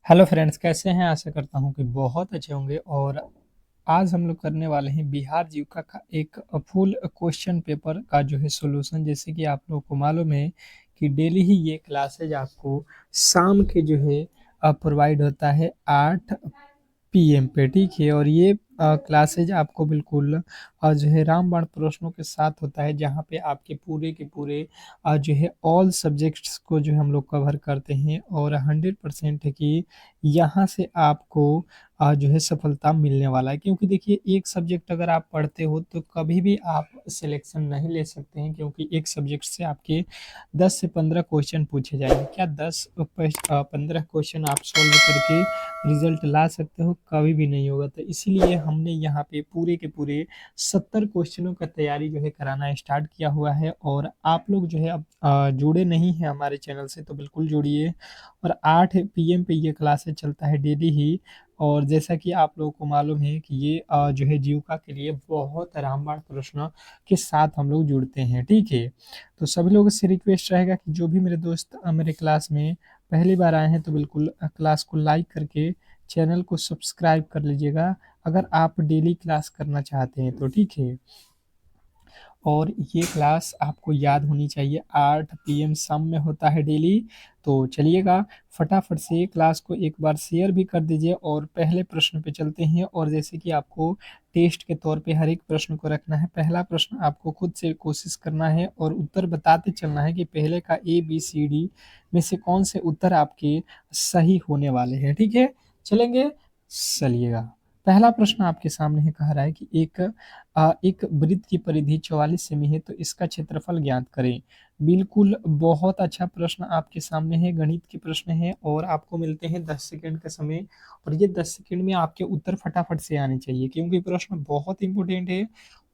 Hello friends, कैसे हैं? आशा करता हूँ कि बहुत अच्छे होंगे। और आज हम लोग करने वाले हैं बिहार जीविका का एक फुल क्वेश्चन पेपर का जो है सॉल्यूशन। जैसे कि आप लोगों को मालूम है कि डेली ही ये क्लासेज आपको शाम के जो है प्रोवाइड होता है 8 PM पे, ठीक है। और ये क्लासेज आपको बिल्कुल जो है रामबाण प्रश्नों के साथ होता है, जहाँ पे आपके पूरे के पूरे जो है ऑल सब्जेक्ट्स को जो है हम लोग कवर करते हैं। और 100% है कि यहाँ से आपको जो है सफलता मिलने वाला है। क्योंकि देखिए, एक सब्जेक्ट अगर आप पढ़ते हो तो कभी भी आप सिलेक्शन नहीं ले सकते हैं, क्योंकि एक सब्जेक्ट से आपके 10 से 15 क्वेश्चन पूछे जाएंगे। क्या 10-15 क्वेश्चन आप सॉल्व करके रिजल्ट ला सकते हो? कभी भी नहीं होगा। तो इसीलिए हमने यहाँ पे पूरे के पूरे 70 क्वेश्चनों का तैयारी जो है कराना स्टार्ट किया हुआ है। और आप लोग जो है अब जुड़े नहीं हैं हमारे चैनल से, तो बिल्कुल जुड़िए। और 8 PM पे ये क्लासेस चलता है डेली ही। और जैसा कि आप लोगों को मालूम है कि ये जो है जीविका के लिए बहुत रामबाण प्रश्न के साथ हम लोग जुड़ते हैं, ठीक है। तो सभी लोगों से रिक्वेस्ट रहेगा कि जो भी मेरे दोस्त मेरे क्लास में पहली बार आए हैं, तो बिल्कुल क्लास को लाइक करके चैनल को सब्सक्राइब कर लीजिएगा, अगर आप डेली क्लास करना चाहते हैं तो, ठीक है। और ये क्लास आपको याद होनी चाहिए, 8 PM शाम में होता है डेली। तो चलिएगा, फटाफट से क्लास को एक बार शेयर भी कर दीजिए और पहले प्रश्न पे चलते हैं। और जैसे कि आपको टेस्ट के तौर पे हर एक प्रश्न को रखना है। पहला प्रश्न आपको खुद से कोशिश करना है और उत्तर बताते चलना है कि पहले का ABCD में से कौन से उत्तर आपके सही होने वाले हैं, ठीक है। चलेंगे, चलिएगा। पहला प्रश्न आपके सामने है, कह रहा है कि एक वृत्त की परिधि 44 सेमी है, तो इसका क्षेत्रफल ज्ञात करें। बिल्कुल, बहुत अच्छा प्रश्न आपके सामने है, गणित के प्रश्न है। और आपको मिलते हैं 10 सेकंड का समय। और ये 10 सेकंड में आपके उत्तर फटाफट से आने चाहिए, क्योंकि प्रश्न बहुत इंपॉर्टेंट है।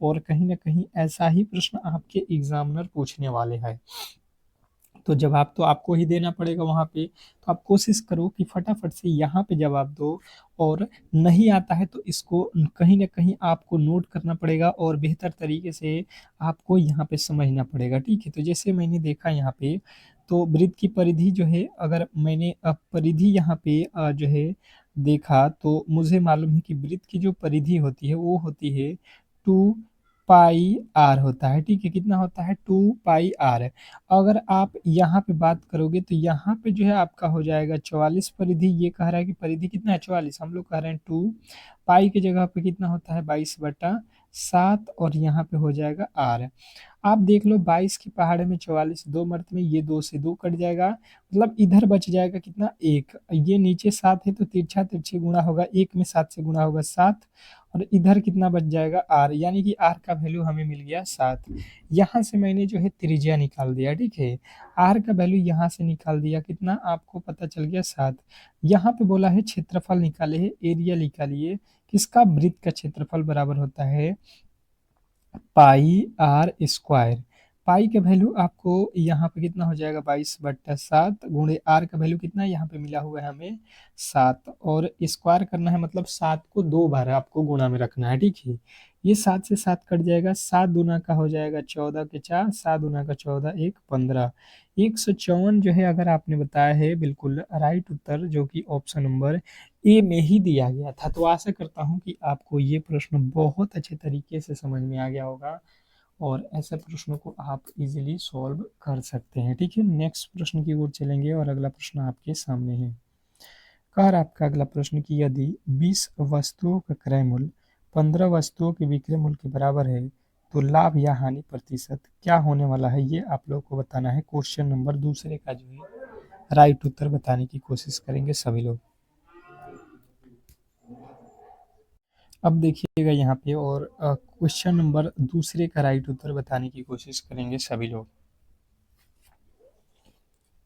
और कहीं ना कहीं ऐसा ही प्रश्न आपके एग्जामिनर पूछने वाले हैं। तो जवाब तो आपको ही देना पड़ेगा वहाँ पे। तो आप कोशिश करो कि फटाफट से यहाँ पे जवाब दो। और नहीं आता है तो इसको कहीं ना कहीं आपको नोट करना पड़ेगा और बेहतर तरीके से आपको यहाँ पे समझना पड़ेगा, ठीक है। तो जैसे मैंने देखा यहाँ पे, तो वृत्त की परिधि जो है, अगर मैंने परिधि यहाँ पे जो है देखा, तो मुझे मालूम है कि वृत्त की जो परिधि होती है वो होती है 2 पाई r होता है, ठीक है। कितना होता है? 2 पाई r। अगर आप यहाँ पे बात करोगे तो यहाँ पे जो है आपका हो जाएगा 44 परिधि। ये कह रहा है कि परिधि कितना है? 44। हम लोग कह रहे हैं 2 पाई की जगह पे कितना होता है? 22/7। और यहाँ पे हो जाएगा r। आप देख लो, 22 की पहाड़े में 44 दो मर्त में, ये 2 से 2 कट जाएगा, मतलब इधर बच जाएगा कितना? 1। ये नीचे 7 है तो तिरछा तिरछे गुणा होगा, 1 में 7 से गुणा होगा 7। और इधर कितना बच जाएगा? r, यानी कि r का वैल्यू हमें मिल गया 7। यहाँ से मैंने जो है त्रिज्या निकाल दिया, ठीक है। r का वैल्यू यहाँ से निकाल दिया, कितना आपको पता चल गया? 7। यहाँ पे बोला है क्षेत्रफल निकाले है, एरिया निकालिए। किसका? वृत्त का क्षेत्रफल बराबर होता है पाई r²। पाई का वैल्यू आपको यहाँ पे कितना हो जाएगा? 22/7 गुणे r का वैल्यू कितना है? यहाँ पे मिला हुआ है हमें 7। और स्क्वायर करना है, मतलब 7 को 2 बार आपको गुणा में रखना है, ठीक है। ये 7 से 7 कट जाएगा, 7 दूना का हो जाएगा 14 के 4, 7 दूना का 14, 1 15। 154 जो है, अगर आपने बताया है बिल्कुल राइट उत्तर, जो कि ऑप्शन नंबर ए में ही दिया गया था। तो आशा करता हूँ कि आपको ये प्रश्न बहुत अच्छे तरीके से समझ में आ गया होगा और ऐसे प्रश्नों को आप इजीली सॉल्व कर सकते हैं, ठीक है। नेक्स्ट प्रश्न की ओर चलेंगे और अगला प्रश्न आपके सामने है। कह रहा आपका अगला प्रश्न कि यदि 20 वस्तुओं का क्रय मूल्य 15 वस्तुओं के विक्रय मूल्य के बराबर है, तो लाभ या हानि प्रतिशत क्या होने वाला है? ये आप लोग को बताना है। क्वेश्चन नंबर दूसरे का जो है राइट उत्तर बताने की कोशिश करेंगे सभी लोग। अब देखिएगा यहाँ पे, और क्वेश्चन नंबर दूसरे का राइट उत्तर बताने की कोशिश करेंगे सभी लोग।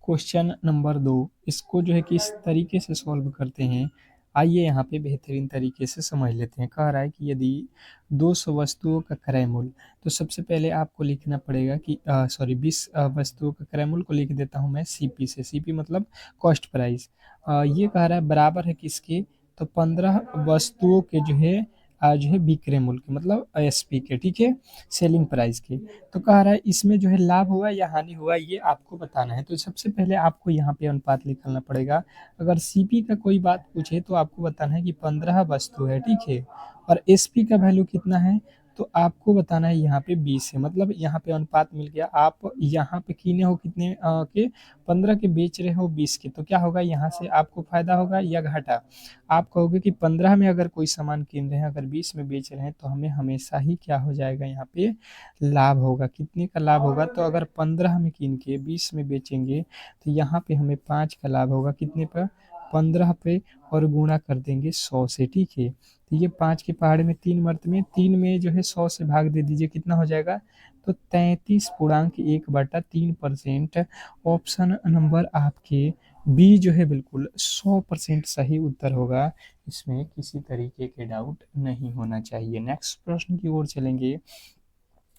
क्वेश्चन नंबर 2, इसको जो है किस तरीके से सॉल्व करते हैं, आइए यहाँ पे बेहतरीन तरीके से समझ लेते हैं। कह रहा है कि यदि 200 वस्तुओं का क्रय मूल्य, तो सबसे पहले आपको लिखना पड़ेगा कि 20 वस्तुओं का क्रय मूल्य को लिख देता हूँ मैं CP से। CP मतलब कॉस्ट प्राइस। ये कह रहा है बराबर है किसके? तो 15 वस्तुओं के जो है जो है बिक्री मूल्य के, मतलब एसपी के, ठीक है, सेलिंग प्राइस के। तो कह रहा है इसमें जो है लाभ हुआ या हानि हुआ, ये आपको बताना है। तो सबसे पहले आपको यहाँ पे अनुपात निकालना पड़ेगा। अगर सीपी का कोई बात पूछे तो आपको बताना है कि 15 वस्तु है, ठीक है, और एसपी का वैल्यू कितना है, तो आपको बताना है यहाँ पे 20 है। मतलब यहाँ पे अनुपात मिल गया। आप यहाँ पे कीने हो कितने के, 15 के बेच रहे हो 20 के, तो क्या होगा, यहाँ से आपको फायदा होगा या घाटा। आप कहोगे कि 15 में अगर कोई सामान कीन रहे हैं, अगर 20 में बेच रहे हैं, तो हमें हमेशा ही क्या हो जाएगा, यहाँ पे लाभ होगा। कितने का लाभ होगा, तो अगर 15 में कीन के 20 में बेचेंगे तो यहाँ पे हमें 5 का लाभ होगा। कितने पर, 15 पे, और गुणा कर देंगे 100 से, ठीक है। तो ये 5 के पहाड़े में 3 मर्त में 3 में जो है 100 से भाग दे दीजिए, कितना हो जाएगा, तो 33.1/3%। ऑप्शन नंबर आपके बी जो है बिल्कुल 100% सही उत्तर होगा। इसमें किसी तरीके के डाउट नहीं होना चाहिए। नेक्स्ट प्रश्न की ओर चलेंगे,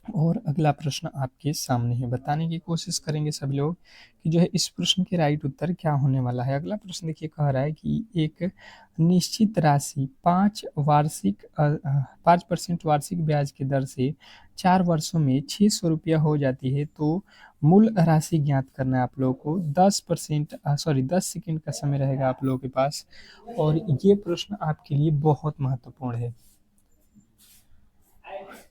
और अगला प्रश्न आपके सामने है। बताने की कोशिश करेंगे सभी लोग कि जो है इस प्रश्न के राइट उत्तर क्या होने वाला है। अगला प्रश्न देखिए, कह रहा है कि एक निश्चित राशि 5% वार्षिक ब्याज की दर से 4 वर्षों में 600 रुपया हो जाती है, तो मूल राशि ज्ञात करना है आप लोगों को। 10 सेकेंड का समय रहेगा आप लोगों के पास, और ये प्रश्न आपके लिए बहुत महत्वपूर्ण है।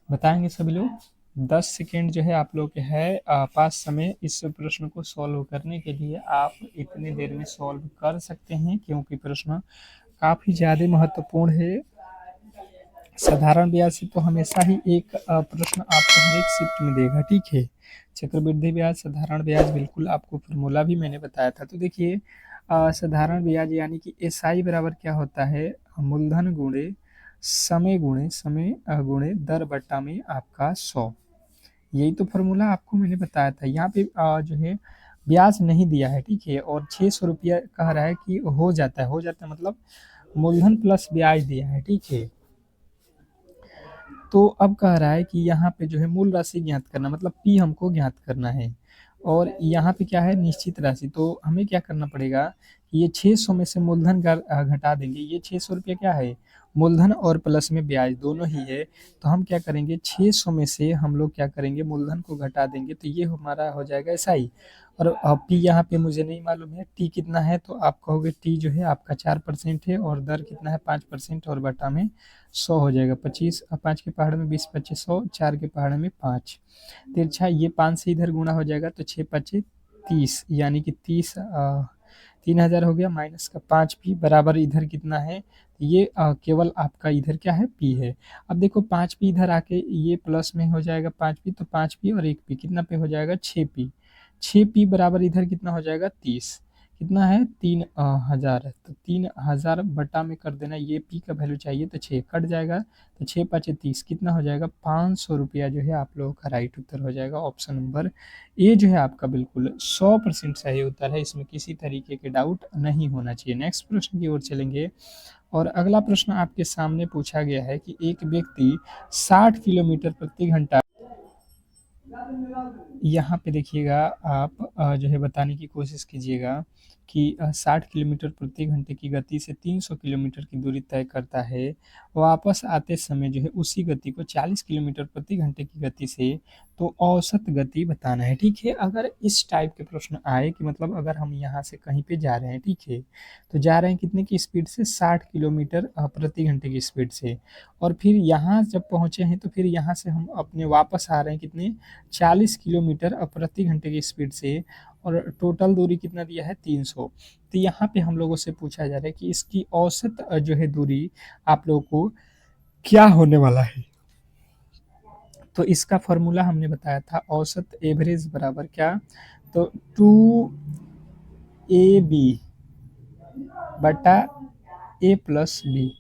बताएंगे सभी लोग। 10 सेकेंड जो है आप लोग के है पास समय। इस प्रश्न को सॉल्व करने के लिए आप इतनी देर में सॉल्व कर सकते हैं, क्योंकि प्रश्न काफ़ी ज़्यादा महत्वपूर्ण है। साधारण ब्याज से तो हमेशा ही एक प्रश्न आपको हर एक शिफ्ट में देगा, ठीक है। चक्रवृद्धि ब्याज, साधारण ब्याज, बिल्कुल आपको फॉर्मूला भी मैंने बताया था। तो देखिए, साधारण ब्याज यानी कि एसआई बराबर क्या होता है, मूलधन गुणे समय गुणे दर बट्टा में आपका 100। यही तो फॉर्मूला आपको मैंने बताया था। यहाँ पे जो है ब्याज नहीं दिया है, ठीक है, और 600 रुपया कह रहा है कि हो जाता है मतलब मूलधन प्लस ब्याज दिया है, ठीक है। तो अब कह रहा है कि यहाँ पे जो है मूल राशि ज्ञात करना, मतलब पी हमको ज्ञात करना है, और यहाँ पे क्या है, निश्चित राशि। तो हमें क्या करना पड़ेगा कि ये 600 में से मूलधन का घटा देंगे। ये 600 रुपया क्या है, मूलधन और प्लस में ब्याज दोनों ही है। तो हम क्या करेंगे, 600 में से हम लोग क्या करेंगे, मूलधन को घटा देंगे, तो ये हमारा हो जाएगा ऐसा ही। और पी यहाँ पे मुझे नहीं मालूम है टी कितना है, तो आप कहोगे टी जो है आपका 4% है, और दर कितना है 5%, और बटा में 100 हो जाएगा। 25, 5 के पहाड़ में 20 25 100, 4 के पहाड़ में 5 तिरछा, ये 5 से इधर गुणा हो जाएगा, तो 6 5 30, यानी कि 3000 हो गया, माइनस का 5 पी बराबर इधर कितना है, ये केवल आपका इधर क्या है, पी है। अब देखो 5 पी इधर आके ये प्लस में हो जाएगा 5 पी, तो 5 पी और 1 पी कितना पे हो जाएगा, 6 पी। 6 पी बराबर इधर कितना हो जाएगा, 30। कितना है, 3000 है, तो 3000 बटा में कर देना। ये पी का वैल्यू चाहिए, तो 6 कट जाएगा, तो 6 5 30, कितना हो जाएगा, 500 रुपया जो है आप लोगों का राइट उत्तर हो जाएगा। ऑप्शन नंबर ए जो है आपका बिल्कुल 100% सही उत्तर है। इसमें किसी तरीके के डाउट नहीं होना चाहिए। नेक्स्ट प्रश्न की ओर चलेंगे, और अगला प्रश्न आपके सामने पूछा गया है कि एक व्यक्ति 60 किलोमीटर प्रति घंटा, यहाँ पे देखिएगा आप जो है बताने की कोशिश कीजिएगा कि 60 किलोमीटर प्रति घंटे की गति से 300 किलोमीटर की दूरी तय करता है। वापस आते समय जो है उसी गति को 40 किलोमीटर प्रति घंटे की गति से, तो औसत गति बताना है, ठीक है। अगर इस टाइप के प्रश्न आए कि मतलब अगर हम यहाँ से कहीं पे जा रहे हैं, ठीक है, तो जा रहे हैं कितने की स्पीड से, 60 किलोमीटर प्रति घंटे की स्पीड से, और फिर यहाँ जब पहुँचे हैं तो फिर यहाँ से हम अपने वापस आ रहे हैं कितने, 40 किलोमीटर प्रति घंटे की स्पीड से, और टोटल दूरी कितना दिया है, 300। तो यहाँ पे हम लोगों से पूछा जा रहा है कि इसकी औसत जो है दूरी आप लोगों को क्या होने वाला है। तो इसका फॉर्मूला हमने बताया था, औसत एवरेज बराबर क्या, तो 2ab बटा a प्लस बी।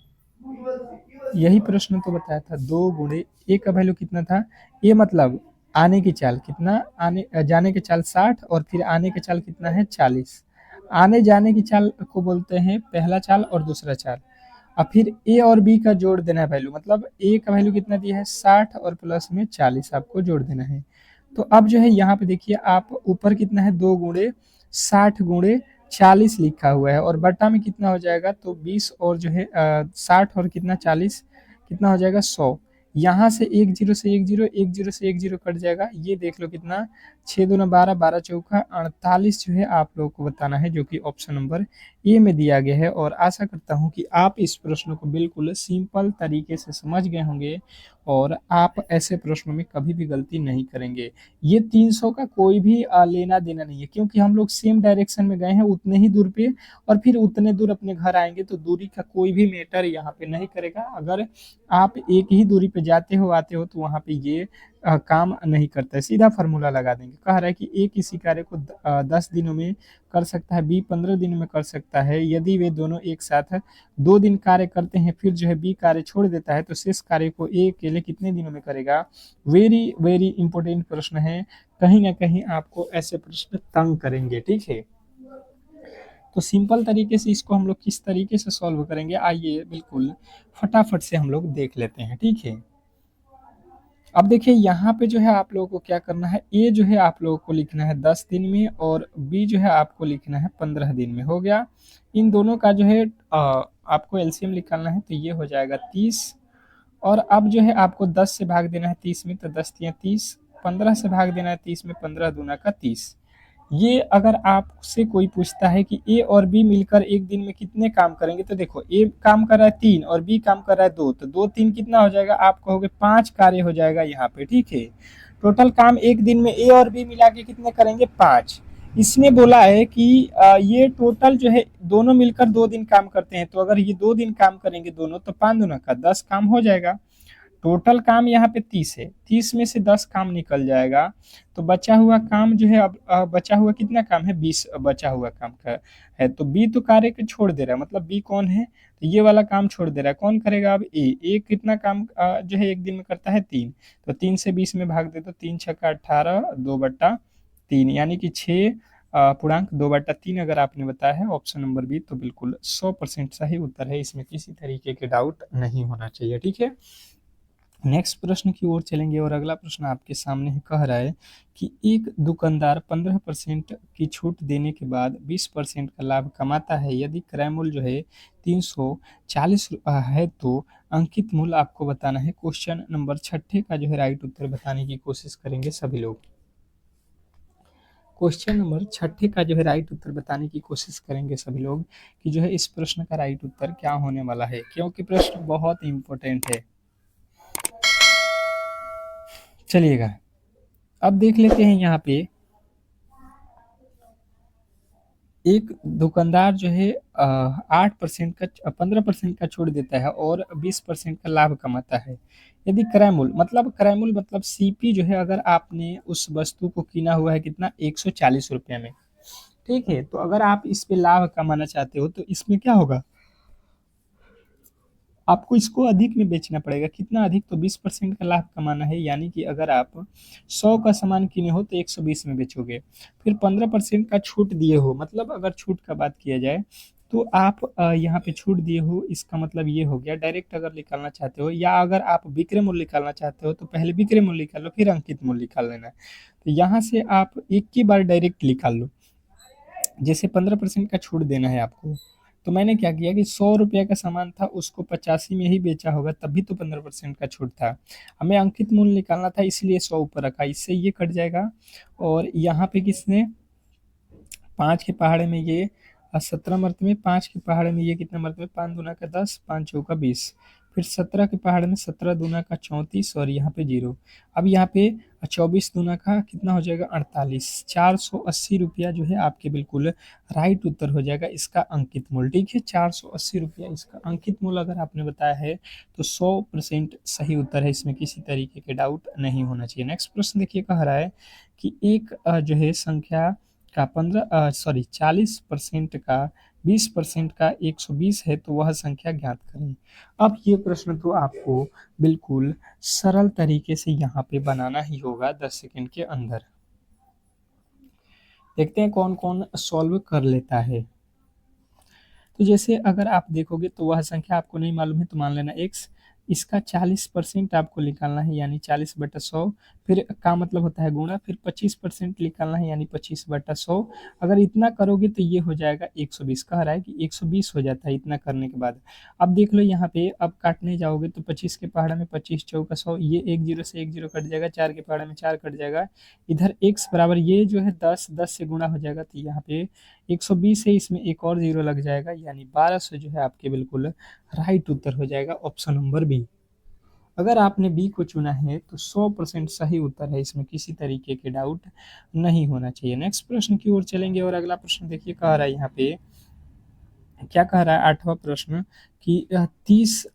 यही प्रश्न तो बताया था, 2 गुणे ए का वैल्यू कितना था, ए मतलब आने की चाल कितना, आने जाने की चाल 60, और फिर आने की चाल कितना है, 40। आने जाने की चाल को बोलते हैं पहला चाल और दूसरा चाल। अब फिर ए और बी का जोड़ देना है वैल्यू, मतलब ए का वैल्यू कितना दिया है, 60, और प्लस में 40 आपको जोड़ देना है। तो अब जो है यहाँ पे देखिए आप, ऊपर कितना है, 2 गुणे 60 गुणे 40 लिखा हुआ है, और बटा में कितना हो जाएगा, तो 20 और जो है 60 और कितना 40, कितना हो जाएगा 100। यहाँ से एक जीरो से एक जीरो, एक जीरो से एक जीरो कट जाएगा, ये देख लो कितना 6 दूना 12, 12 चौका 48 जो है आप लोगों को बताना है, जो कि ऑप्शन नंबर ए में दिया गया है। और आशा करता हूँ कि आप इस प्रश्न को बिल्कुल सिंपल तरीके से समझ गए होंगे और आप ऐसे प्रश्नों में कभी भी गलती नहीं करेंगे। ये 300 का कोई भी लेना देना नहीं है, क्योंकि हम लोग सेम डायरेक्शन में गए हैं उतने ही दूर पे, और फिर उतने दूर अपने घर आएंगे, तो दूरी का कोई भी मैटर यहाँ पे नहीं करेगा। अगर आप एक ही दूरी पे जाते हो आते हो तो वहाँ पे ये काम नहीं करता है। सीधा फार्मूला लगा देंगे। कह रहा है कि ए किसी कार्य को 10 दिनों में कर सकता है, बी 15 दिनों में कर सकता है। यदि वे दोनों एक साथ 2 दिन कार्य करते हैं, फिर जो है बी कार्य छोड़ देता है, तो शेष कार्य को ए अकेले कितने दिनों में करेगा। वेरी वेरी इंपॉर्टेंट प्रश्न है, कहीं ना कहीं आपको ऐसे प्रश्न तंग करेंगे। ठीक है, तो सिंपल तरीके से इसको हम लोग किस तरीके से सॉल्व करेंगे, आइए बिल्कुल फटाफट से हम लोग देख लेते हैं। ठीक है, अब देखिए यहाँ पे जो है आप लोगों को क्या करना है, ए जो है आप लोगों को लिखना है 10 दिन में और बी जो है आपको लिखना है 15 दिन में। हो गया, इन दोनों का जो है आपको एलसीएम निकालना है, तो ये हो जाएगा 30। और अब जो है आपको 10 से भाग देना है 30 में, तो 10 तिया 30, 15 से भाग देना है 30 में, 15 दूना का 30। ये अगर आपसे कोई पूछता है कि ए और बी मिलकर एक दिन में कितने काम करेंगे, तो देखो ए काम कर रहा है 3 और बी काम कर रहा है 2, तो 2 3 कितना हो जाएगा, आप कहोगे 5 कार्य हो जाएगा यहाँ पे। ठीक है, टोटल काम एक दिन में ए और बी मिला के कितने करेंगे, 5। इसने बोला है कि ये टोटल जो है दोनों मिलकर 2 दिन काम करते हैं, तो अगर ये 2 दिन काम करेंगे दोनों, तो 5 दूना का 10 काम हो जाएगा। टोटल काम यहाँ पे 30 है, 30 में से 10 काम निकल जाएगा, तो बचा हुआ काम जो है, अब बचा हुआ कितना काम है, 20 बचा हुआ काम का है। तो बी तो कार्य को छोड़ दे रहा है, मतलब बी कौन है, तो ये वाला काम छोड़ दे रहा है। कौन करेगा अब, ए कितना काम जो है एक दिन में करता है 3, तो 3 से 20 में भाग दे, तो 3 छक्का 18, 2/3, यानी कि 6 पूर्णांक 2/3 अगर आपने बताया है ऑप्शन नंबर बी, तो बिल्कुल 100% सही उत्तर है, इसमें किसी तरीके के डाउट नहीं होना चाहिए। ठीक है, नेक्स्ट प्रश्न की ओर चलेंगे और अगला प्रश्न आपके सामने है। कह रहा है कि एक दुकानदार 15% की छूट देने के बाद 20% का लाभ कमाता है। यदि क्रय मूल्य जो है 340 है, तो अंकित मूल्य आपको बताना है। क्वेश्चन नंबर 6 का जो है राइट उत्तर बताने की कोशिश करेंगे सभी लोग। क्वेश्चन नंबर 6 का जो है राइट उत्तर बताने की कोशिश करेंगे सभी लोग कि जो है इस प्रश्न का राइट उत्तर क्या होने वाला है, क्योंकि प्रश्न बहुत इंपॉर्टेंट है। चलिएगा, अब देख लेते हैं यहाँ पे एक दुकानदार जो है 8% का 15% का छोड़ देता है और 20% का लाभ कमाता है। यदि क्रय मूल्य मतलब सीपी जो है, अगर आपने उस वस्तु को कीना हुआ है कितना, 140 रुपये में। ठीक है, तो अगर आप इस पे लाभ कमाना चाहते हो, तो इसमें क्या होगा, आपको इसको अधिक में बेचना पड़ेगा। कितना अधिक, तो 20% का लाभ कमाना है, यानी कि अगर आप 100 का सामान किने हो तो 120 में बेचोगे। फिर 15% का छूट दिए हो, मतलब अगर छूट का बात किया जाए तो आप यहाँ पे छूट दिए हो, इसका मतलब ये हो गया। डायरेक्ट अगर निकालना चाहते हो या अगर आप विक्रय मूल्य निकालना चाहते हो, तो पहले विक्रय मूल्य निकाल लो, फिर अंकित मूल्य निकाल लेना है। तो यहाँ से आप एक ही बार डायरेक्ट निकाल लो। जैसे 15% का छूट देना है आपको, तो मैंने क्या किया कि 100 रुपये का सामान था, उसको 85 में ही बेचा होगा, तभी तो 15% का छूट था। हमें अंकित मूल्य निकालना था, इसलिए 100 ऊपर रखा, इससे ये कट जाएगा। और यहाँ पे किसने 5 के पहाड़े में ये 17 मरतबे, 5 के पहाड़े में ये कितना मरतबे, 5 दूना का 10, 5 चौका 20, फिर 17 के पहाड़े में 17 दूना का 34 और यहाँ पे 0। अब यहाँ पे 24 दूना का कितना हो जाएगा, 48। 480 रुपया जो है आपके बिल्कुल राइट उत्तर हो जाएगा इसका अंकित मूल्य। ठीक है, 480 रुपया इसका अंकित मूल्य अगर आपने बताया है, तो 100% सही उत्तर है, इसमें किसी तरीके के डाउट नहीं होना चाहिए। नेक्स्ट प्रश्न देखिए, कह रहा है कि एक जो है संख्या का 40% का 20% का 120 है, तो वह संख्या ज्ञात करें। अब ये प्रश्न तो आपको बिल्कुल सरल तरीके से यहाँ पे बनाना ही होगा 10 सेकंड के अंदर। देखते हैं कौन कौन सॉल्व कर लेता है। तो जैसे अगर आप देखोगे तो वह संख्या आपको नहीं मालूम है, तो मान लेना x, इसका 40% आपको निकालना है, यानी 40/100। फिर का मतलब होता है गुणा, फिर 25% निकालना है, यानी 25/100। अगर इतना करोगे तो ये हो जाएगा 120। कह रहा है कि 120 हो जाता है इतना करने के बाद। अब देख लो यहाँ पे, अब काटने जाओगे तो 25 के पहाड़ा में 25 चौका 100, ये एक जीरो से एक जीरो कट जाएगा, 4 के पहाड़ा में 4 कट जाएगा। इधर x बराबर ये जो है 10, 10 से गुणा हो जाएगा, तो यहाँ पे 120 है, इसमें एक और जीरो लग जाएगा, यानी 1200 जो है आपके बिल्कुल राइट उत्तर हो जाएगा ऑप्शन नंबर बी। अगर आपने बी को चुना है तो 100% सही उत्तर है, इसमें किसी तरीके के डाउट नहीं होना चाहिए। नेक्स्ट प्रश्न की ओर चलेंगे और अगला प्रश्न देखिए, कह रहा है यहाँ पे, क्या कह रहा है आठवां प्रश्न, कि 30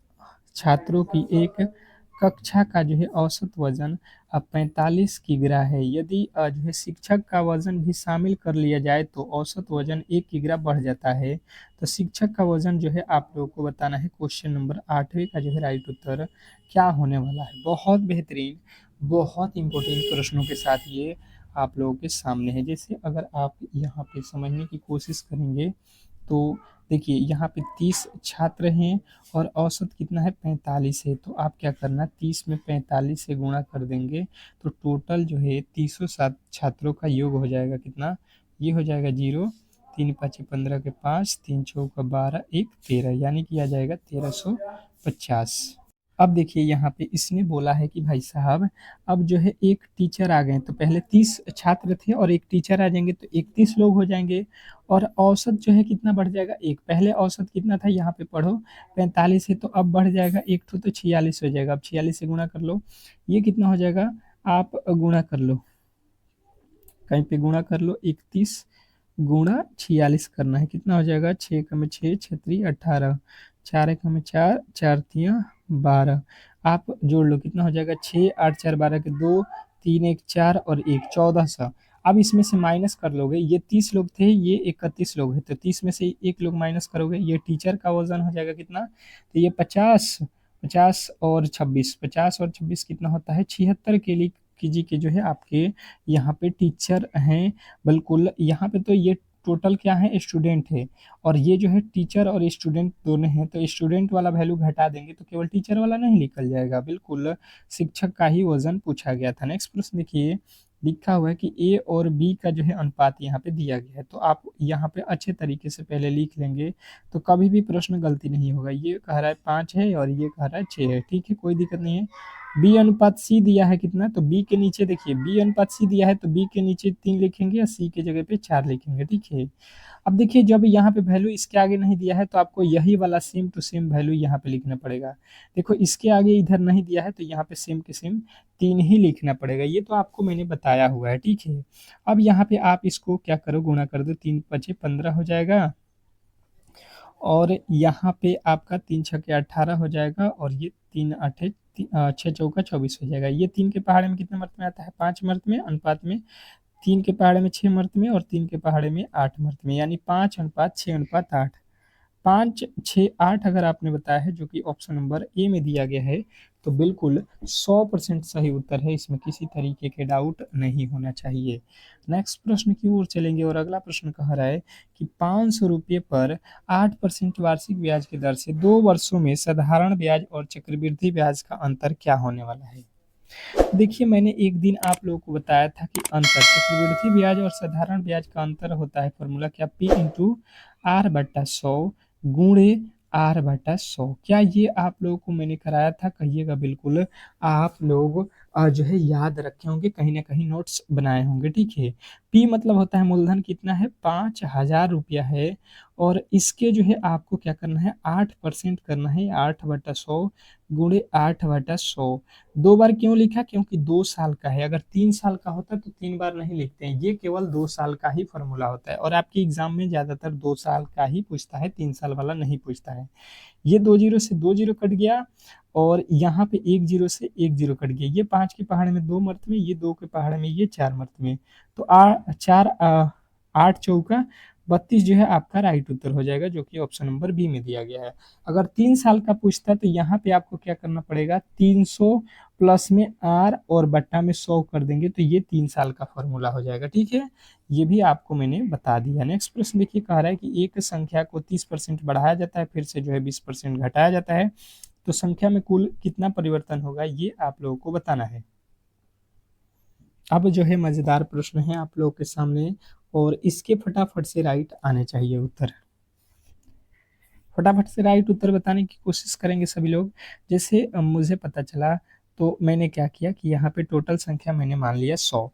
छात्रों की एक कक्षा का जो है औसत वजन 45 किग्रा है। यदि जो है शिक्षक का वजन भी शामिल कर लिया जाए तो औसत वजन 1 किग्रा बढ़ जाता है। तो शिक्षक का वजन जो है आप लोगों को बताना है। क्वेश्चन नंबर 8वें का जो है राइट उत्तर क्या होने वाला है। बहुत बेहतरीन, बहुत इंपॉर्टेंट प्रश्नों के साथ ये आप लोगों के सामने है। जैसे अगर आप यहाँ पे समझने की कोशिश करेंगे तो देखिए, यहाँ पे 30 छात्र हैं और औसत कितना है 45 है। तो आप क्या करना, 30 में 45 से गुणा कर देंगे तो टोटल जो है 307 छात्रों का योग हो जाएगा कितना, ये हो जाएगा 0, 3 5 15 के 5, 3 चौका 12, 1 13, यानी कि आ जाएगा 1350। अब देखिए यहाँ पे इसने बोला है कि भाई साहब, अब जो है एक टीचर आ गए, तो पहले 30 छात्र थे और एक टीचर आ जाएंगे तो 31 लोग हो जाएंगे, और औसत जो है कितना बढ़ जाएगा एक। पहले औसत कितना था यहाँ पे पढ़ो, 45 है, तो अब बढ़ जाएगा एक तो 46 हो जाएगा। अब 46 से गुणा कर लो, ये कितना हो जाएगा, आप गुणा कर लो, कहीं पे गुणा कर लो, 31 गुणा 46 करना है, कितना हो जाएगा, 6 कम 6 छत्री 18, 4 कम 4 4 तिया 12। आप जोड़ लो, कितना हो जाएगा, 6 8 4 12 के 2, 3 1 4 और 1 1400। अब इसमें से माइनस कर लोगे, ये 30 लोग थे, ये 31 लोग हैं, तो 30 में से एक लोग माइनस करोगे, ये टीचर का वजन हो जाएगा कितना, तो ये 50, 50 और 26, 50 और 26 कितना होता है 76 के लिए कीजिए के जो है आपके यहाँ पे टीचर हैं। बिल्कुल, यहाँ पे तो ये टोटल क्या है, स्टूडेंट है, और ये जो है टीचर और स्टूडेंट दोनों हैं, तो स्टूडेंट वाला वैल्यू घटा देंगे तो केवल टीचर वाला नहीं निकल जाएगा। बिल्कुल शिक्षक का ही वजन पूछा गया था। नेक्स्ट प्रश्न देखिए, लिखा हुआ है कि ए और बी का जो है अनुपात यहाँ पे दिया गया है, तो आप यहाँ पे अच्छे तरीके से पहले लिख लेंगे तो कभी भी प्रश्न गलती नहीं होगा। ये कह रहा है 5 है और ये कह रहा है 6 है, ठीक है, कोई दिक्कत नहीं है। बी अनुपात सी दिया है कितना, तो बी के नीचे देखिए, बी अनुपात सी दिया है तो बी के नीचे 3 लिखेंगे और सी के जगह पे 4 लिखेंगे, ठीक है। अब देखिए, जब यहाँ पे वैल्यू इसके आगे नहीं दिया है तो आपको यही वाला सेम टू सेम वैल्यू यहाँ पे लिखना पड़ेगा। देखो, इसके आगे इधर नहीं दिया है तो यहाँ पे सेम के सेम 3 ही लिखना पड़ेगा, ये तो आपको मैंने बताया हुआ है, ठीक है। अब यहाँ पे आप इसको क्या करो, गुणा कर दो, 3 5 15 हो जाएगा, और यहाँ पे आपका 3 छक्के 18 हो जाएगा, और ये 3 8 6 चौका 24 हो जाएगा। ये 3 के पहाड़े में कितने मर्त में आता है, 5 मर्त में, अनुपात में 3 के पहाड़े में 6 मर्त में, और 3 के पहाड़े में 8 मर्त में, यानी 5:6:8। 5 6 8 अगर आपने बताया है, जो कि ऑप्शन नंबर ए में दिया गया है, तो बिल्कुल 100% सही उत्तर है, इसमें किसी तरीके के डाउट नहीं होना चाहिए। नेक्स्ट प्रश्न की ओर चलेंगे और अगला प्रश्न कह रहा है कि 500 रुपये पर 8% वार्षिक ब्याज की दर से 2 वर्षों में साधारण ब्याज और चक्रवृद्धि ब्याज का अंतर क्या होने वाला है। देखिए, मैंने एक दिन आप लोगों को बताया था कि अंतर चक्रवृद्धि ब्याज और साधारण ब्याज का अंतर होता है, फॉर्मूला क्या, P/R/100 गुणे R/100। क्या ये आप लोगों को मैंने कराया था, कहिएगा बिल्कुल। आप लोग जो है याद रखे होंगे, कहीं ना कहीं नोट्स बनाए होंगे, ठीक है। पी मतलब होता है मूलधन कितना है, 5000 रुपया है, और इसके जो है आपको क्या करना है, 8% करना है, 8/100 गुणे 8/100। 2 बार क्यों लिखा, क्योंकि 2 साल का है। अगर 3 साल का होता तो 3 बार नहीं लिखते हैं, ये केवल 2 साल का ही फॉर्मूला होता है, और आपके एग्जाम में ज्यादातर 2 साल का ही पूछता है, 3 साल वाला नहीं पूछता है। ये 2 जीरो से 2 जीरो कट गया, और यहाँ पे 1 जीरो से 1 जीरो कट गया। ये 5 के पहाड़े में 2 मर्त में, ये 2 के पहाड़े में ये 4 मर्त में, तो 8 चौका 32 जो है आपका राइट उत्तर हो जाएगा, जो कि ऑप्शन नंबर बी में दिया गया है। अगर 3 साल का पूछता तो यहाँ पे आपको क्या करना पड़ेगा, 300 प्लस में आर और बट्टा में 100 कर देंगे, तो ये 3 साल का फॉर्मूला हो जाएगा, ठीक है। ये भी आपको मैंने बता दिया। नेक्स्ट प्रश्न देखिए, कह रहा है कि एक संख्या को 30% बढ़ाया जाता है, फिर से जो है 20% घटाया जाता है, तो संख्या में कुल कितना परिवर्तन होगा ये आप लोगों को बताना है। अब जो है मजेदार प्रश्न है आप लोगों के सामने, और इसके फटाफट से राइट आने चाहिए उत्तर। फटाफट से राइट उत्तर बताने की कोशिश करेंगे सभी लोग। जैसे मुझे पता चला, तो मैंने क्या किया कि यहाँ पे टोटल संख्या मैंने मान लिया 100।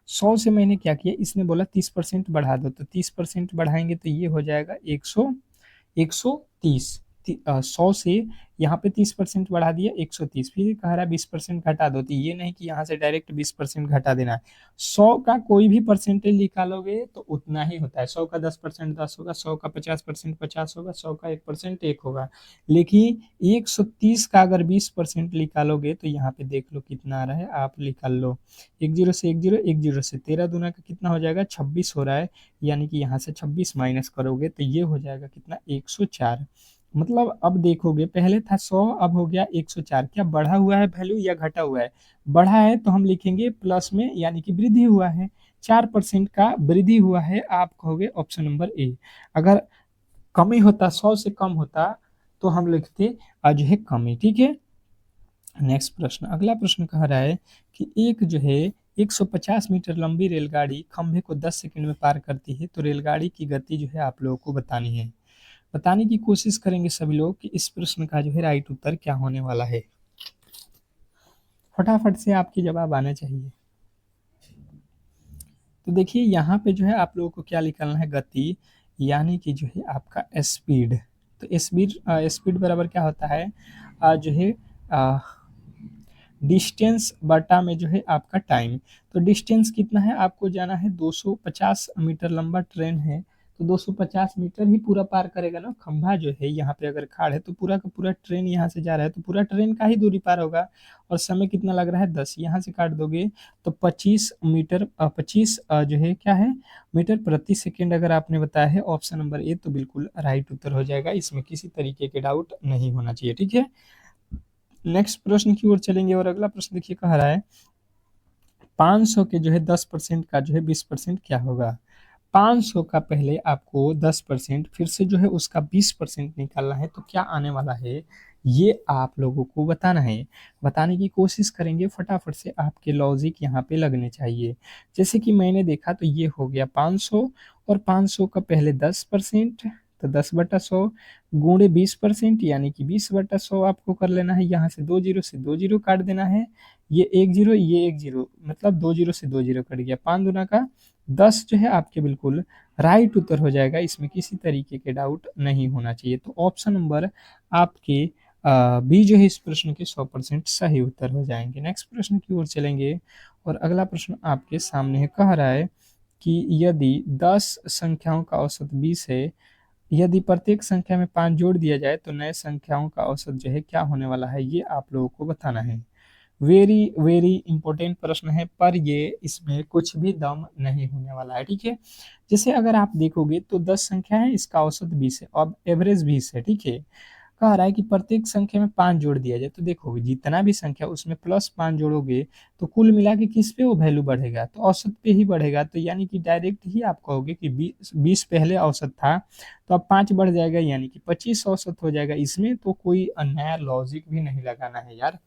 100 से मैंने क्या किया, इसने बोला 30% बढ़ा दो, तो 30% बढ़ाएंगे तो ये हो जाएगा 130। 100 से यहाँ पे 30% बढ़ा दिया 130, फिर कह रहा है 20% घटा दो, तो ये नहीं कि यहाँ से डायरेक्ट 20% घटा देना है। 100 का कोई भी परसेंटेज निकालोगे तो उतना ही होता है। 100 का 10% 10 होगा, 100 का 50% 50 होगा, 100 का 1% 1 होगा। लेकिन 130 का अगर 20% निकालोगे तो यहाँ पे देख लो कितना आ रहा है, आप निकाल लो। 1 0 से 1 0, 1 0 से 13 दूना का कितना हो जाएगा, 26 हो रहा है। यानी कि यहाँ से 26 माइनस करोगे तो ये हो जाएगा कितना, 104। मतलब अब देखोगे, पहले था 100, अब हो गया 104। क्या बढ़ा हुआ है वैल्यू या घटा हुआ है? बढ़ा है तो हम लिखेंगे प्लस में, यानी कि वृद्धि हुआ है। 4% का वृद्धि हुआ है, आप कहोगे ऑप्शन नंबर ए। अगर कमी होता, 100 से कम होता, तो हम लिखते जो है कमी। ठीक है, नेक्स्ट प्रश्न, अगला प्रश्न कह रहा है कि एक जो है 150 मीटर लंबी रेलगाड़ी खंभे को 10 सेकंड में पार करती है, तो रेलगाड़ी की गति जो है आप लोगों को बतानी है। बताने की कोशिश करेंगे सभी लोग कि इस प्रश्न का जो है राइट उत्तर क्या होने वाला है। फटाफट से आपके जवाब आने चाहिए। तो देखिए यहाँ पे जो है आप लोगों को क्या निकालना है, गति, यानी कि जो है आपका स्पीड। तो स्पीड स्पीड बराबर क्या होता है, जो है डिस्टेंस बटा में जो है आपका टाइम। तो डिस्टेंस कितना है, आपको जाना है 250 मीटर लंबा ट्रेन है, तो 250 मीटर ही पूरा पार करेगा ना। खंभा जो है यहाँ पे अगर खाड़ है तो पूरा का पूरा ट्रेन यहाँ से जा रहा है, तो पूरा ट्रेन का ही दूरी पार होगा। और समय कितना लग रहा है, 10। यहाँ से काट दोगे तो 25 मीटर 25 जो है क्या है, मीटर प्रति सेकेंड अगर आपने बताया है ऑप्शन नंबर ए, तो बिल्कुल राइट उत्तर हो जाएगा। इसमें किसी तरीके के डाउट नहीं होना चाहिए। ठीक है, नेक्स्ट प्रश्न की ओर चलेंगे, और अगला प्रश्न देखिए कह रहा है 500 के जो है 10% का जो है 20% क्या होगा। 500 का पहले आपको 10%, फिर से जो है उसका 20% निकालना है, तो क्या आने वाला है ये आप लोगों को बताना है। बताने की कोशिश करेंगे, फटाफट से आपके लॉजिक यहाँ पे लगने चाहिए। जैसे कि मैंने देखा तो ये हो गया 500, और 500 का पहले 10%, तो 10/100 गुणे 20%, यानी कि 20/100 आपको कर लेना है। यहाँ से 2 जीरो से 2 जीरो काट देना है, ये 1 जीरो, ये 1 जीरो, मतलब 2 जीरो से 2 जीरो कट गया। 5 दूना का 10 जो है आपके बिल्कुल राइट उत्तर हो जाएगा। इसमें किसी तरीके के डाउट नहीं होना चाहिए। तो ऑप्शन नंबर आपके बी जो है इस प्रश्न के 100% सही उत्तर हो जाएंगे। नेक्स्ट प्रश्न की ओर चलेंगे, और अगला प्रश्न आपके सामने है, कह रहा है कि यदि 10 संख्याओं का औसत 20 है, यदि प्रत्येक संख्या में 5 जोड़ दिया जाए तो नए संख्याओं का औसत जो है क्या होने वाला है, ये आप लोगों को बताना है। वेरी वेरी इंपॉर्टेंट प्रश्न है, पर ये इसमें कुछ भी दम नहीं होने वाला है। ठीक है, जैसे अगर आप देखोगे तो 10 संख्या है, इसका औसत 20 है, अब एवरेज 20 है। ठीक है, कह रहा है कि प्रत्येक संख्या में 5 जोड़ दिया जाए, तो देखोगे जितना भी संख्या उसमें +5 जोड़ोगे तो कुल मिला के किस पे वो वैल्यू बढ़ेगा, तो औसत पे ही बढ़ेगा। तो यानी कि डायरेक्ट ही आप कहोगे कि 20 पहले औसत था, तो अब 5 बढ़ जाएगा, यानी कि 25 औसत हो जाएगा। इसमें तो कोई नया लॉजिक भी नहीं लगाना है यार।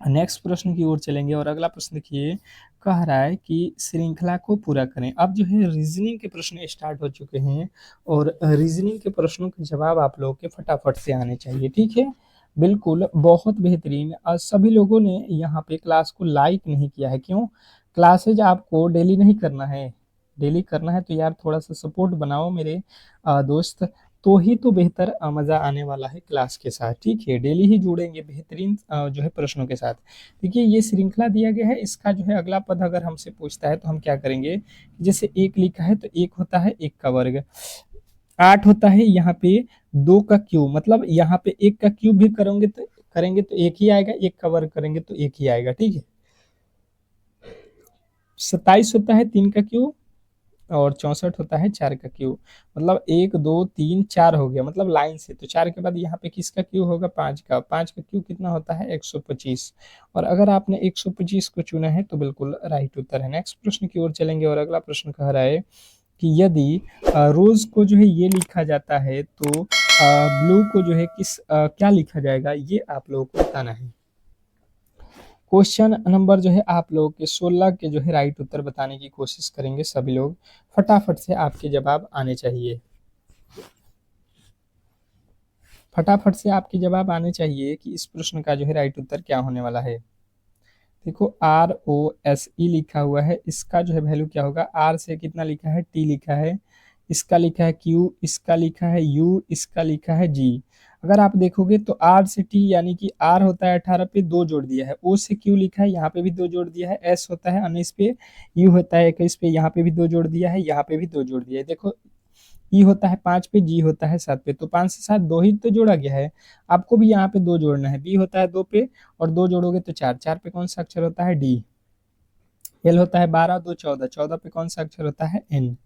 नेक्स्ट प्रश्न की ओर चलेंगे, और अगला प्रश्न देखिए, कह रहा है कि श्रृंखला को पूरा करें। अब जो है रीजनिंग के प्रश्न स्टार्ट हो चुके हैं, और रीजनिंग के प्रश्नों के जवाब आप लोगों के फटाफट से आने चाहिए। ठीक है, बिल्कुल बहुत बेहतरीन। सभी लोगों ने यहाँ पे क्लास को लाइक नहीं किया है, क्यों? क्लासेज आपको डेली नहीं करना है, डेली करना है तो यार थोड़ा सा सपोर्ट बनाओ मेरे दोस्त, तो ही तो बेहतर मज़ा आने वाला है क्लास के साथ। ठीक है, डेली ही जुड़ेंगे बेहतरीन जो है प्रश्नों के साथ। देखिए ये श्रृंखला दिया गया है, इसका जो है अगला पद अगर हमसे पूछता है तो हम क्या करेंगे, जैसे 1 लिखा है तो 1 होता है 1 का वर्ग, 8 होता है यहाँ पे 2 का क्यूब, मतलब यहाँ पे 1 का क्यूब भी करेंगे तो 1 ही आएगा, 1 का वर्ग करेंगे तो 1 ही आएगा। ठीक है, 27 होता है 3 का क्यूब, और 64 होता है 4 का क्यूब। मतलब 1 2 3 4 हो गया, मतलब लाइन से। तो 4 के बाद यहाँ पे किसका क्यूब होगा, 5 का। 5 का क्यूब कितना होता है, 125। और अगर आपने 125 को चुना है तो बिल्कुल राइट उत्तर है। नेक्स्ट प्रश्न की ओर चलेंगे, और अगला प्रश्न कह रहा है कि यदि रोज को जो है ये लिखा जाता है, तो ब्लू को जो है क्या लिखा जाएगा, ये आप लोगों को बताना है। क्वेश्चन नंबर जो है आप लोगों के 16 के जो है राइट उत्तर बताने की कोशिश करेंगे सभी लोग। फटाफट से आपके जवाब आने चाहिए, फटाफट से आपके जवाब आने चाहिए कि इस प्रश्न का जो है राइट उत्तर क्या होने वाला है। देखो ROSE लिखा हुआ है, इसका जो है वैल्यू क्या होगा, R से कितना लिखा है, T लिखा है, इसका लिखा है Q, इसका लिखा है U, इसका लिखा है G। अगर आप देखोगे तो R से T यानी कि R होता है 18 पे 2 जोड़ दिया है, O से Q लिखा है, यहाँ पे भी 2 जोड़ दिया है, S होता है 19 पे, U होता है 21 पे, यहाँ पे भी 2 जोड़ दिया है, यहाँ पे भी 2 जोड़ दिया है। देखो ई होता है 5 पे, जी होता है 7 पे, तो 5 से 7 2 ही तो जोड़ा गया है। आपको भी यहाँ पे 2 जोड़ना है, बी होता है 2 पे और 2 जोड़ोगे तो 4, 4 पे कौन सा अक्षर होता है, डी। एल होता है 12, 2 14, 14 पे कौन सा अक्षर होता है, एन।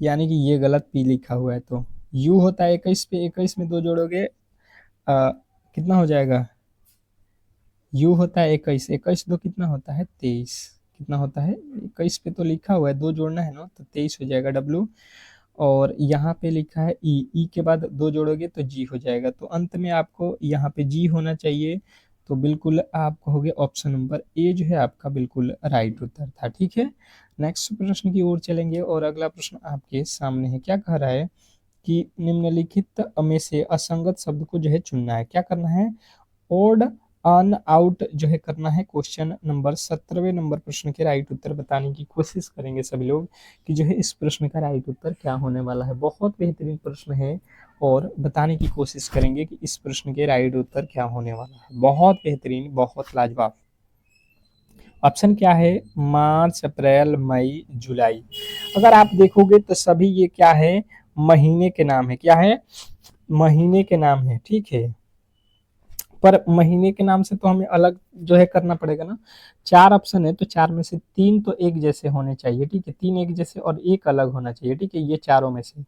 यानी कि ये गलत पी लिखा हुआ है। तो यू होता है 21 पे, 21 में 2 जोड़ोगे कितना हो जाएगा, यू होता है 21, 21 दो कितना होता है 23, कितना होता है 21 पे तो लिखा हुआ है 2 जोड़ना है ना, तो 23 हो जाएगा डब्लू। और यहाँ पे लिखा है ई के बाद 2 जोड़ोगे तो जी हो जाएगा। तो अंत में आपको यहाँ पे जी होना चाहिए। तो बिल्कुल आप कहोगे ऑप्शन नंबर ए जो है आपका बिल्कुल राइट उत्तर था। ठीक है, नेक्स्ट प्रश्न की ओर चलेंगे और अगला प्रश्न आपके सामने है। क्या कह रहा है कि निम्नलिखित में से असंगत शब्द को जो है चुनना है। क्या करना है, ओड ऑन आउट जो है करना है। क्वेश्चन नंबर 17वें नंबर प्रश्न के राइट उत्तर बताने की कोशिश करेंगे सभी लोग कि जो है इस प्रश्न का राइट उत्तर क्या होने वाला है। बहुत बेहतरीन प्रश्न है और बताने की कोशिश करेंगे कि इस प्रश्न के राइट उत्तर क्या होने वाला है। बहुत बेहतरीन, बहुत लाजवाब। ऑप्शन क्या है, मार्च, अप्रैल, मई, जुलाई। अगर आप देखोगे तो सभी ये क्या है, महीने के नाम है। क्या है, महीने के नाम है। ठीक है, पर महीने के नाम से तो हमें अलग जो है करना पड़ेगा ना। 4 ऑप्शन है तो 4 में से 3 तो एक जैसे होने चाहिए। ठीक है, 3 एक जैसे और एक अलग होना चाहिए। ठीक है, ये चारों में से,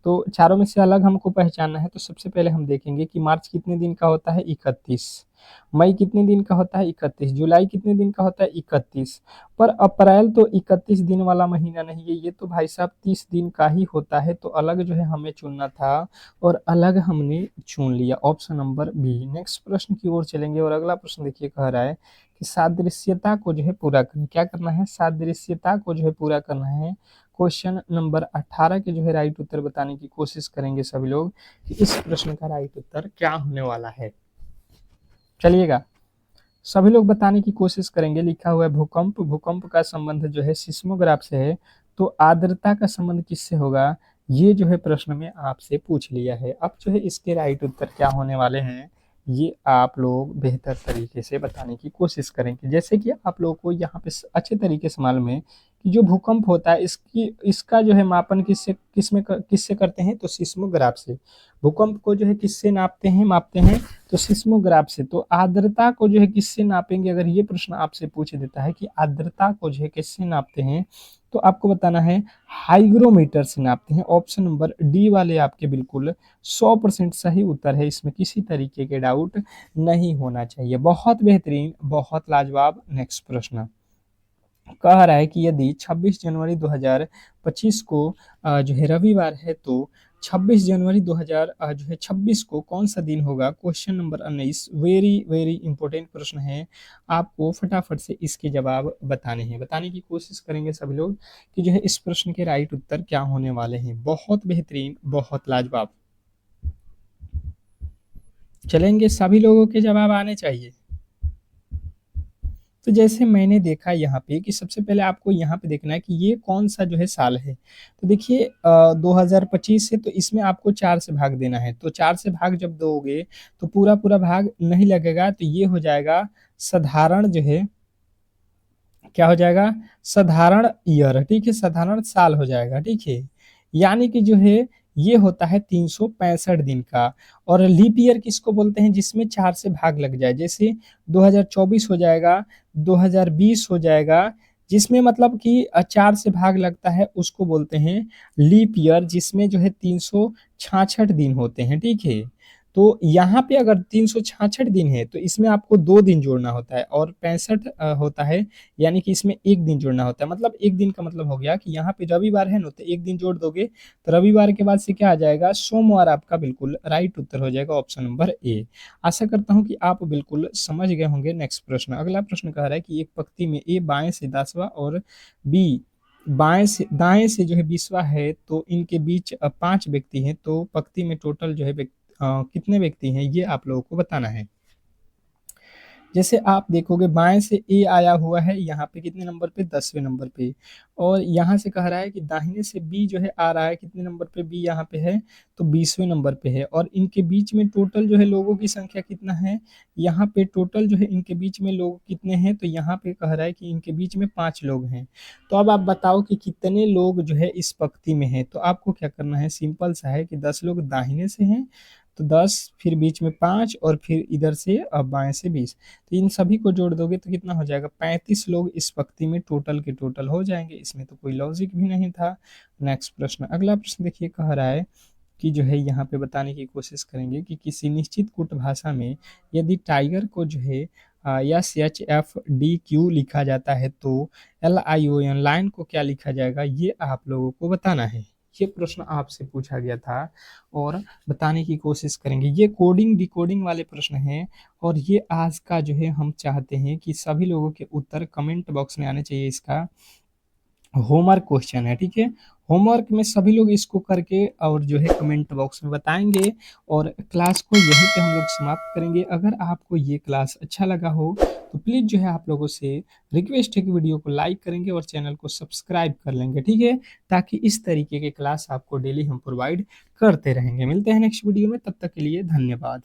तो चारों में से अलग हमको पहचानना है। तो सबसे पहले हम देखेंगे कि मार्च कितने दिन का होता है, 31। मई कितने दिन का होता है, 31। जुलाई कितने दिन का होता है, 31। पर अप्रैल तो 31 दिन वाला महीना नहीं है, ये तो भाई साहब 30 दिन का ही होता है। तो अलग जो है हमें चुनना था और अलग हमने चुन लिया, ऑप्शन नंबर बी। नेक्स्ट प्रश्न की ओर चलेंगे और अगला प्रश्न देखिए कह रहा है कि सादृश्यता को जो है पूरा करना। क्या करना है, सादृश्यता को जो है पूरा करना है। क्वेश्चन नंबर 18 के जो है राइट उत्तर बताने की कोशिश करेंगे सभी लोग कि इस प्रश्न का राइट उत्तर क्या होने वाला है। चलिएगा, सभी लोग बताने की कोशिश करेंगे। लिखा हुआ है भूकंप, भूकंप का संबंध जो है सिस्मोग्राफ से है, तो आर्द्रता का संबंध किससे होगा, ये जो है प्रश्न में आपसे पूछ लिया है। अब जो है इसके राइट उत्तर क्या होने वाले हैं, ये आप लोग बेहतर तरीके से बताने की कोशिश करेंगे। जैसे कि आप लोगों को यहाँ पे अच्छे तरीके से मालूम है कि जो भूकंप होता है इसका जो है मापन किससे करते हैं, तो सिस्मोग्राफ से। भूकंप को जो है किससे नापते हैं, मापते हैं, तो सिस्मोग्राफ से। तो आर्द्रता को जो है किससे नापेंगे, अगर ये प्रश्न आपसे पूछ देता है कि आर्द्रता को जो है किससे नापते हैं, तो आपको बताना है हाइग्रोमीटर से नापते हैं। ऑप्शन नंबर डी वाले आपके बिल्कुल 100% सही उत्तर है, इसमें किसी तरीके के डाउट नहीं होना चाहिए। बहुत बेहतरीन, बहुत लाजवाब। नेक्स्ट प्रश्न कह रहा है कि यदि 26 जनवरी 2025 को जो है रविवार है, तो 26 जनवरी 2026 को कौन सा दिन होगा। Question number 19, very very important प्रश्न है। आपको फटाफट से इसके जवाब बताने हैं, बताने की कोशिश करेंगे सभी लोग कि जो है इस प्रश्न के राइट उत्तर क्या होने वाले हैं। बहुत बेहतरीन, बहुत लाजवाब। चलेंगे, सभी लोगों के जवाब आने चाहिए। तो जैसे मैंने देखा यहाँ पे कि सबसे पहले आपको यहाँ पे देखना है कि ये कौन सा जो है साल है। तो देखिए 2025 है, तो इसमें आपको 4 से भाग देना है। तो 4 से भाग जब दोगे तो पूरा पूरा भाग नहीं लगेगा, तो ये हो जाएगा साधारण जो है, क्या हो जाएगा, साधारण ईयर। ठीक है, साधारण साल हो जाएगा। ठीक है, यानी कि जो है ये होता है 365 दिन का। और लीप ईयर किसको बोलते हैं, जिसमें 4 से भाग लग जाए। जैसे 2024 हो जाएगा, 2020 हो जाएगा, जिसमें मतलब कि 4 से भाग लगता है, उसको बोलते हैं लीप ईयर, जिसमें जो है 366 दिन होते हैं। ठीक है, तो यहाँ पे अगर 366 दिन है तो इसमें आपको 2 दिन जोड़ना होता है और 65 होता है, यानी कि इसमें 1 दिन जोड़ना होता है। मतलब 1 दिन का मतलब हो गया कि यहाँ पे रविवार है ना, तो 1 दिन जोड़ दोगे तो रविवार के बाद से क्या आ जाएगा, सोमवार आपका बिल्कुल राइट उत्तर हो जाएगा, ऑप्शन नंबर ए। आशा करता हूँ कि आप बिल्कुल समझ गए होंगे। नेक्स्ट प्रश्न, अगला प्रश्न कह रहा है कि एक पंक्ति में ए बाएं से 10वां और बी बाएं से दाएं से जो है 20वां है, तो इनके बीच 5 व्यक्ति हैं, तो पंक्ति में टोटल जो है कितने व्यक्ति हैं, ये आप लोगों को बताना है। जैसे आप देखोगे बाएं से ए आया हुआ है यहाँ पे कितने नंबर पे, 10वें नंबर पे, और यहाँ से कह रहा है कि दाहिने से बी जो है आ रहा है कितने नंबर पे, बी यहाँ पे है तो 20वें नंबर पे है, और इनके बीच में टोटल जो है लोगों की संख्या कितना है, यहाँ पे टोटल जो है इनके बीच में लोग कितने हैं, तो यहाँ पे कह रहा है कि इनके बीच में 5 लोग हैं। तो अब आप बताओ कि कितने लोग जो है इस पंक्ति में है। तो आपको क्या करना है, सिंपल सा है कि 10 लोग दाहिने से हैं तो 10, फिर बीच में 5 और फिर इधर से अब बाएं से 20, तो इन सभी को जोड़ दोगे तो कितना हो जाएगा, 35 लोग इस पंक्ति में टोटल के टोटल हो जाएंगे। इसमें तो कोई लॉजिक भी नहीं था। नेक्स्ट प्रश्न, अगला प्रश्न देखिए, कह रहा है कि जो है यहाँ पे बताने की कोशिश करेंगे कि किसी निश्चित कूट भाषा में यदि टाइगर को जो है SHFDQ लिखा जाता है तो LION लाइन को क्या लिखा जाएगा, ये आप लोगों को बताना है। ये प्रश्न आपसे पूछा गया था और बताने की कोशिश करेंगे। ये कोडिंग डिकोडिंग वाले प्रश्न हैं और ये आज का जो है हम चाहते हैं कि सभी लोगों के उत्तर कमेंट बॉक्स में आने चाहिए। इसका होमवर्क क्वेश्चन है, ठीक है। होमवर्क में सभी लोग इसको करके और जो है कमेंट बॉक्स में बताएंगे, और क्लास को यहीं पे हम लोग समाप्त करेंगे। अगर आपको ये क्लास अच्छा लगा हो तो प्लीज़ जो है आप लोगों से रिक्वेस्ट है कि वीडियो को लाइक करेंगे और चैनल को सब्सक्राइब कर लेंगे, ठीक है, ताकि इस तरीके के क्लास आपको डेली हम प्रोवाइड करते रहेंगे। मिलते हैं नेक्स्ट वीडियो में, तब तक के लिए धन्यवाद।